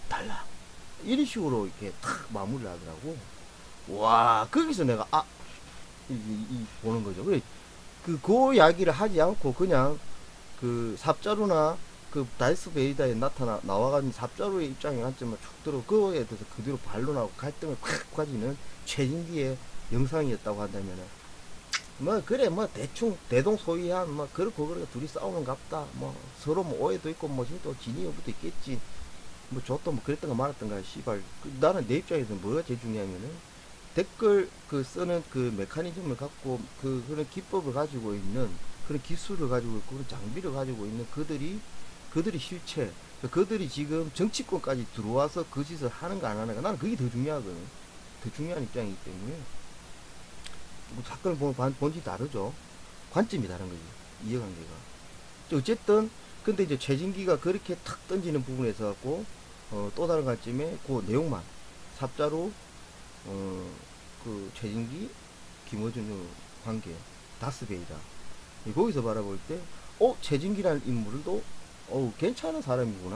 달라 이런 식으로 이렇게 탁 마무리를 하더라고. 와, 거기서 내가 보는 거죠. 그 이야기를 하지 않고 그냥 그 삽자루나 그 다이스 베이다에 나와가지고 삽자루의 입장의 관점을 쭉 들어 그거에 대해서 그대로 반론하고 갈등을 콱 가지는 최진기의 영상이었다고 한다면은 뭐 그래 뭐 대충 대동소이한 뭐 그렇고 그렇게 둘이 싸우는 갑다 뭐 서로 뭐 오해도 있고 뭐 또 진위 여부도 있겠지 뭐 저도 뭐 그랬던가 말았던가 씨발 나는 내 입장에서는 뭐가 제일 중요하면은 댓글 그 쓰는 그 메커니즘을 갖고 그런 기법을 가지고 있는 그런 기술을 가지고 있고 그런 장비를 가지고 있는 그들이 실체 그들이 지금 정치권까지 들어와서 그 짓을 하는가 안 하는가 나는 그게 더 중요하거든. 더 중요한 입장이기 때문에 뭐 사건을 보면 본질이 다르죠. 관점이 다른 거지. 이해관계가. 어쨌든 근데 이제 최진기가 그렇게 탁 던지는 부분에서 갖고 또 다른 관점에 그 내용만 삽자로 그 최진기 김어준 관계 다스베이다 거기서 바라볼 때 최진기라는 인물도 괜찮은 사람이구나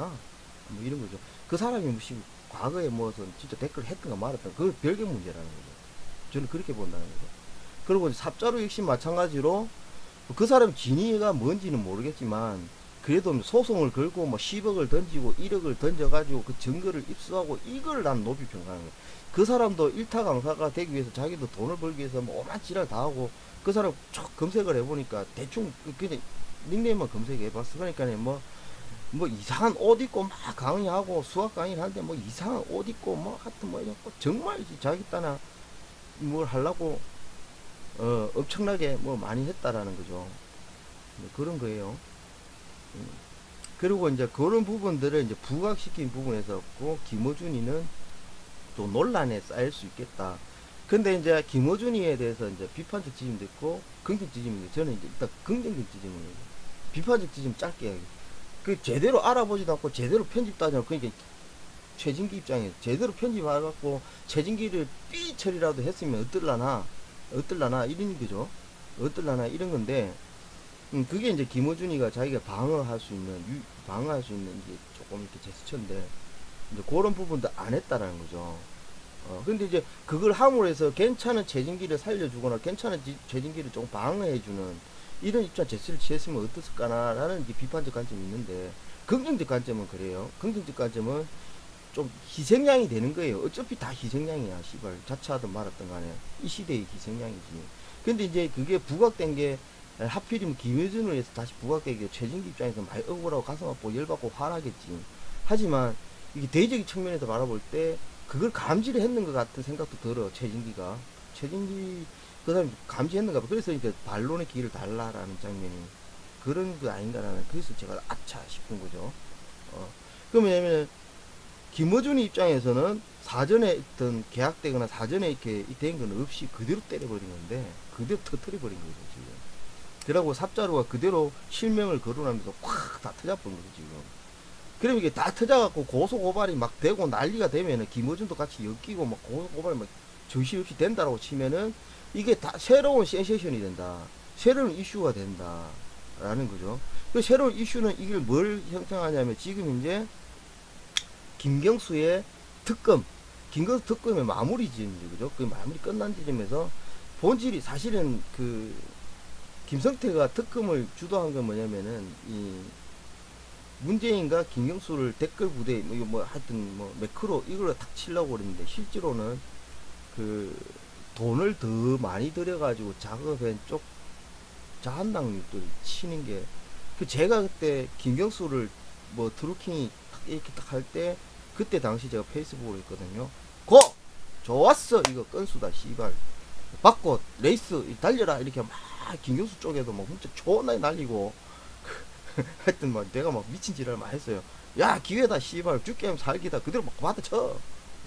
뭐 이런 거죠. 그 사람이 무슨 과거에 무슨 진짜 댓글 했던가 말았던가 그건 별개 문제라는 거죠. 저는 그렇게 본다는 거죠. 그리고 삽자루 역시 마찬가지로 그 사람 진위가 뭔지는 모르겠지만 그래도 소송을 걸고 뭐 10억을 던지고 1억을 던져가지고 그 증거를 입수하고 이걸 난 높이 평가하는 거예요. 그 사람도 일타 강사가 되기 위해서 자기도 돈을 벌기 위해서 뭐 오만 지랄 다 하고 그 사람 쭉 검색을 해보니까 대충 그냥 닉네임만 검색해봤어. 그러니까 뭐 이상한 옷 입고 막 강의하고 수학 강의를 하는데 뭐 이상한 옷 입고 뭐 하여튼 뭐 정말 자기 딴에 뭘 하려고 엄청나게 뭐 많이 했다라는 거죠. 그런 거예요. 그리고 이제 그런 부분들을 이제 부각시킨 부분에서 김어준이는 또 논란에 쌓일 수 있겠다. 근데 이제 김어준이에 대해서 이제 비판적 지점도 있고 긍정적 지점도 있는데 저는 이제 일단 긍정적 지점입니다. 비판적 지점 짧게 그 제대로 알아보지도 않고 제대로 편집도 하지 않고 그러니까 최진기 입장에서 제대로 편집해갖고 최진기를 삐 처리라도 했으면 어떨라나 이런 거죠. 어떨라나 이런 건데 그게 이제 김어준이가 자기가 방어할 수 있는 이제 조금 이렇게 제스처인데 이제 그런 부분도 안 했다라는 거죠. 근데 이제 그걸 함으로 해서 괜찮은 최진기를 살려주거나 괜찮은 최진기를 조금 방어해주는 이런 입장 제스를 취했으면 어땠을까나라는 이제 비판적 관점이 있는데 긍정적 관점은 그래요. 긍정적 관점은 좀 희생양이 되는 거예요. 어차피 다 희생양이야. 씨발 자처하든 말았든 간에 이 시대의 희생양이지. 근데 이제 그게 부각된 게 하필이면 김여준을 해서 다시 부각되게 최진기 입장에서 많이 억울하고 가슴 아프고 열받고 화나겠지. 하지만 이게 대의적인 측면에서 바라볼 때 그걸 감지를 했는 것 같은 생각도 들어. 최진기 그 사람이 감지했는가 봐. 그래서 이제 반론의 기회를 달라라는 장면이 그런 거 아닌가라는 그래서 제가 아차 싶은 거죠. 그러면 김어준이 입장에서는 사전에 있던 계약되거나 사전에 이렇게 된 건 없이 그대로 때려버린 건데 그대로 터뜨려버린 거죠 지금. 그러고 삽자루가 그대로 실명을 거론하면서 확 다 터져버린 거죠 지금. 그럼 이게 다 터져갖고 고소고발이 막 되고 난리가 되면은 김어준도 같이 엮이고 막 고소고발이 막 정신없이 된다라고 치면은 이게 다 새로운 센세이션이 된다. 새로운 이슈가 된다. 라는 거죠. 그 새로운 이슈는 이걸 뭘 형성하냐면 지금 이제 김경수의 특검, 김경수 특검의 마무리 지점이죠. 그죠? 그 마무리 끝난 지점에서 본질이 사실은 그 김성태가 특검을 주도한 건 뭐냐면은 이 문재인과 김경수를 댓글 부대 뭐 하여튼 뭐 매크로 이걸로 탁 치려고 그랬는데 실제로는 그 돈을 더 많이 들여가지고 작업한 쪽 자한당들이 치는 게 그 제가 그때 김경수를 뭐 드루킹이 이렇게 딱 할 때 그때 당시 제가 페이스북으로 했거든요. 좋았어 이거 건수다 씨발 받고 레이스 달려라 이렇게 막 김경수 쪽에도 막 문자 존나 날리고 하여튼 막 내가 막 미친 지랄 많이 했어요. 야 기회다 씨발 죽게 하면 살기다 그대로 막 받아쳐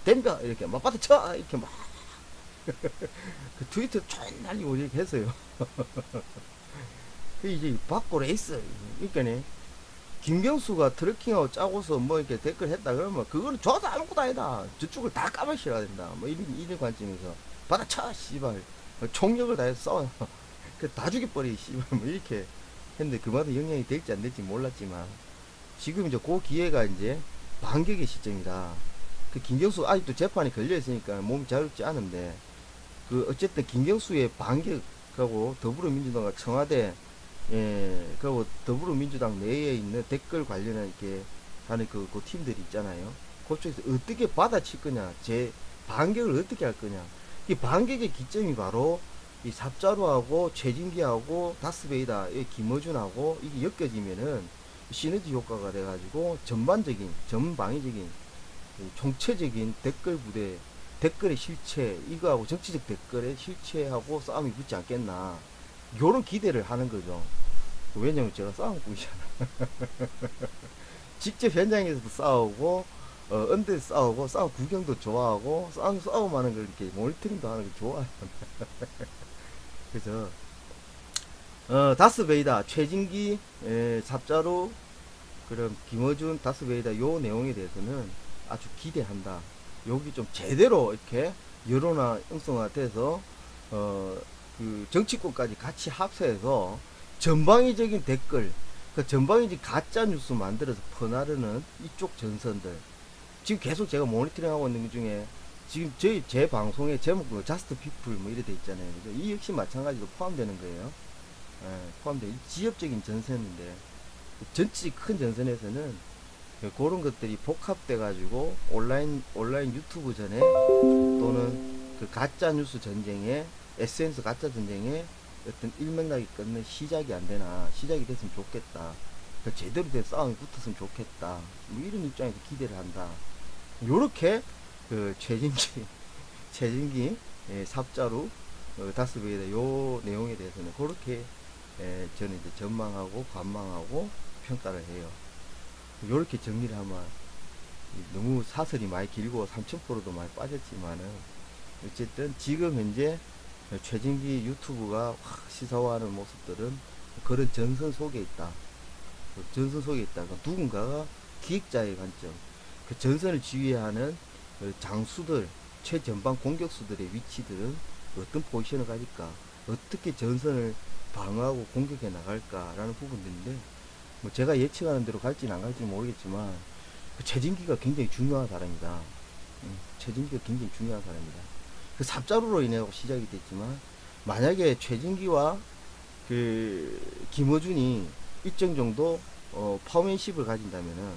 댐벼 이렇게 막 받아쳐 이렇게 막 그 트위터 촌 날리고 이렇게 했어요. 그 이제 받고 레이스 그러니까네 김경수가 트래킹하고 짜고서 뭐 이렇게 댓글 했다 그러면 그거는 저도 아무것도 아니다. 저쪽을 다 까마셔야 된다. 뭐 이런 관점에서 받아쳐 씨발 총력을 다해서 싸워. 그 다 죽여버리 씨발 뭐 이렇게 했는데 그마다 영향이 될지 안 될지 몰랐지만 지금 이제 그 기회가 이제 반격의 시점이다. 그 김경수 아직도 재판이 걸려 있으니까 몸이 자유롭지 않은데 그 어쨌든 김경수의 반격하고 더불어민주당과 청와대 예, 그리고 더불어민주당 내에 있는 댓글 관련한 이렇게 하는 그 팀들이 있잖아요. 그쪽에서 어떻게 받아칠 거냐, 제 반격을 어떻게 할 거냐. 이 반격의 기점이 바로 이 삽자루하고 최진기하고 다스베이다의 김어준하고 이게 엮여지면은 시너지 효과가 돼가지고 전방위적인 총체적인 댓글 부대, 댓글의 실체, 이거하고 정치적 댓글의 실체하고 싸움이 붙지 않겠나. 요런 기대를 하는 거죠. 왜냐면 제가 싸움꾼이잖아. 직접 현장에서도 싸우고, 언대에서 싸우고, 싸움 구경도 좋아하고, 싸움하는 걸 이렇게 모니터링도 하는 걸 좋아해요. 그래서, 다스베이다, 최진기, 삽자루, 그럼 김어준, 다스베이다 요 내용에 대해서는 아주 기대한다. 여기 좀 제대로 이렇게 여론화 형성화돼서 그 정치권까지 같이 합세해서 전방위적인 댓글, 그 전방위적 가짜 뉴스 만들어서 퍼나르는 이쪽 전선들, 지금 계속 제가 모니터링하고 있는 것 중에 지금 제 방송의 제목 자스트 피플 뭐 이래 돼 있잖아요. 그죠? 이 역시 마찬가지로 포함되는 거예요. 포함되는 지역적인 전선인데, 전체 큰 전선에서는 그런 것들이 복합돼 가지고 온라인 유튜브 전에 또는 그 가짜 뉴스 전쟁에, SNS 가짜 전쟁에 어떤 일맥락이 끊는 시작이 안 되나, 시작이 됐으면 좋겠다. 그 제대로 된 싸움이 붙었으면 좋겠다. 뭐 이런 입장에서 기대를 한다. 요렇게 그 최진기 삽자루 다스베이다 요 내용에 대해서는 그렇게 저는 이제 전망하고 관망하고 평가를 해요. 요렇게 정리를 하면 너무 사설이 많이 길고 3000%도 많이 빠졌지만은 어쨌든 지금 현재 최진기 유튜브가 확 시사화하는 모습들은 그런 전선 속에 있다. 전선 속에 있다. 누군가가 기획자의 관점, 그 전선을 지휘하는 장수들, 최전방 공격수들의 위치들은 어떤 포지션을 가질까, 어떻게 전선을 방어하고 공격해 나갈까라는 부분들인데, 뭐 제가 예측하는 대로 갈지는 안 갈지는 모르겠지만 그 최진기가 굉장히 중요한 사람이다. 최진기가 굉장히 중요한 사람이다. 그 삽자루로 인해 시작이 됐지만, 만약에 최진기와 그 김어준이 일정 정도 파워맨십을 가진다면은,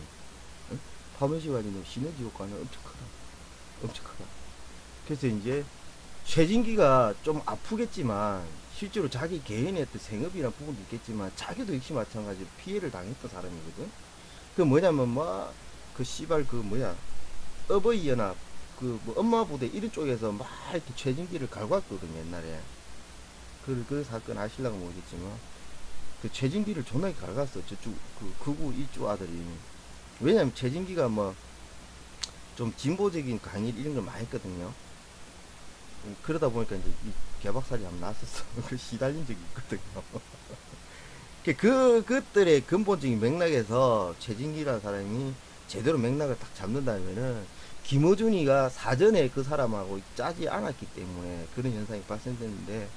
파워맨십을 가진다면 시너지 효과는 엄청 크다. 엄청 크다. 그래서 이제 최진기가 좀 아프겠지만, 실제로 자기 개인의 어떤 생업이라는 부분도 있겠지만, 자기도 역시 마찬가지로 피해를 당했던 사람이거든. 그 뭐냐면, 그 씨발, 어버이 연합, 뭐 엄마 부대 이런 쪽에서 막 이렇게 최진기를 갈궜거든요, 옛날에. 그 사건 아실라고 모르겠지만, 그 최진기를 존나게 갈갔어. 저쪽, 극우 이쪽 아들이. 왜냐면 최진기가 좀 진보적인 강의 이런 걸 많이 했거든요. 그러다 보니까 이제 이 개박살이 한번 났었어. 그 시달린 적이 있거든요. 그것들의 근본적인 맥락에서 최진기라는 사람이 제대로 맥락을 딱 잡는다면은, 김어준이가 사전에 그 사람하고 짜지 않았기 때문에 그런 현상이 발생됐는데,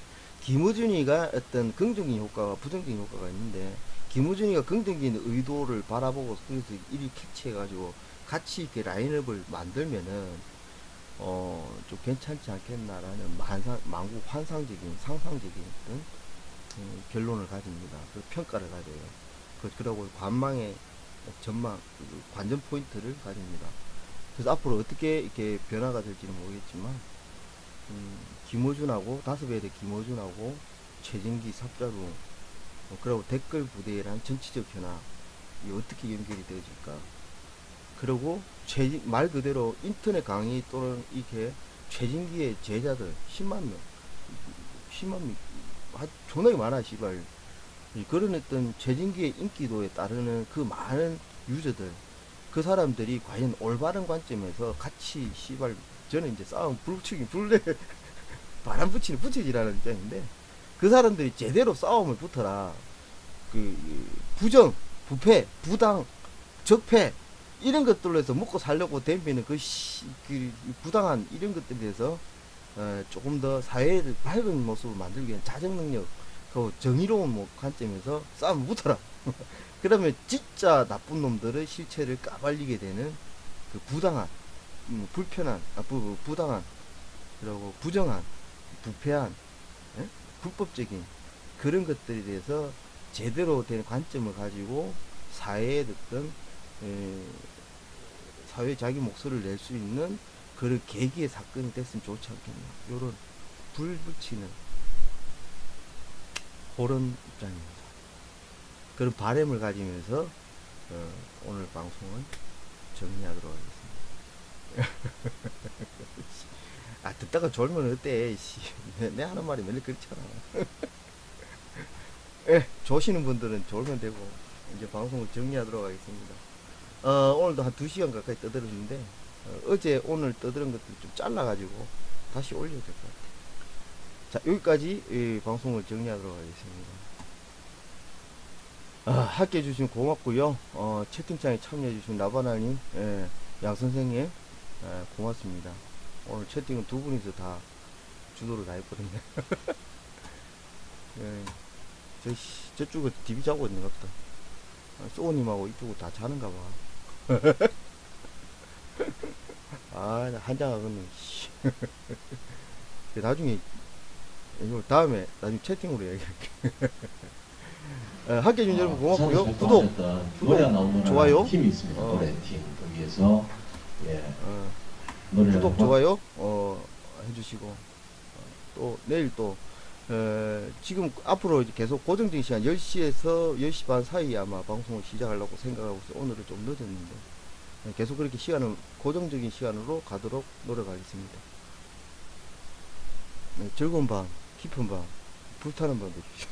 김어준이가 어떤 긍정적인 효과와 부정적인 효과가 있는데, 김어준이가 긍정적인 의도를 바라보고 그래서 이리 캐치해가지고 같이 이렇게 라인업을 만들면은 좀 괜찮지 않겠나라는 만국 환상적인 상상적인 어떤 결론을 가집니다. 그 평가를 가져요. 그러고 관망의 전망, 관전 포인트를 가집니다. 그래서 앞으로 어떻게 이렇게 변화가 될지는 모르겠지만, 김어준하고 다스베이다 김어준하고 최진기 삽자루, 그리고 댓글 부대라는 정치적 현황, 이 어떻게 연결이 되어질까? 그리고 말 그대로 인터넷 강의 또는 이렇게 최진기의 제자들 10만 명 존나게 많아. 시발 그런 어떤 최진기의 인기도에 따르는 그 많은 유저들, 그 사람들이 과연 올바른 관점에서 같이 시발, 저는 이제 싸움 불내 바람 붙이는 부채질하는 입장인데, 그 사람들이 제대로 싸움을 붙어라. 부정, 부패, 부당, 적폐 이런 것들로 해서 먹고 살려고 댐비는 그 부당한 이런 것들에 대해서 조금 더 사회를 밝은 모습을 만들기 위한 자정 능력, 그 정의로운 관점에서 싸움을 붙어라. 그러면 진짜 나쁜 놈들의 실체를 까발리게 되는 그 부당한, 불편한, 부당한, 그리고 부정한, 부패한, 불법적인 그런 것들에 대해서 제대로 된 관점을 가지고 사회에 어떤 사회에 자기 목소리를 낼 수 있는 그런 계기의 사건이 됐으면 좋지 않겠나, 요런 불 붙이는 그런 입장입니다. 그런 바람을 가지면서 오늘 방송은 정리하도록 하겠습니다. 아, 듣다가 졸면 어때? 씨. 내 하는 말이 맨날 그렇잖아. 예, 조시는 분들은 졸면 되고, 이제 방송을 정리하도록 하겠습니다. 오늘도 한 2시간 가까이 떠들었는데, 어제 오늘 떠드는 것들 좀 잘라가지고 다시 올려야 될 것 같아요. 자, 여기까지 방송을 정리하도록 하겠습니다. 함께 해주시면 고맙고요. 채팅창에 참여해주신 나바나님, 양선생님, 고맙습니다. 오늘 채팅은 두 분이서 다 주도를 다 해버렸네. 예, 저쪽은 TV 자고 있는 것 같다. 소우님하고 이쪽은 다 자는가 봐. 아, 한장 하겠네. 나중에, 이거 다음에, 나중에 채팅으로 얘기할게. 함께 해주신 여러분 고맙고요. 구독, 좋아요, 팀이 있습니다. 노래 팀 거기에서 노래를 구독, 좋아요 해주시고, 또 내일 또 지금 앞으로 이제 계속 고정적인 시간 10시에서 10시 반 사이에 아마 방송을 시작하려고 생각하고 있어요. 오늘은 좀 늦었는데 계속 그렇게 시간을 고정적인 시간으로 가도록 노력하겠습니다. 즐거운 밤, 깊은 밤, 불타는 밤 되십시오.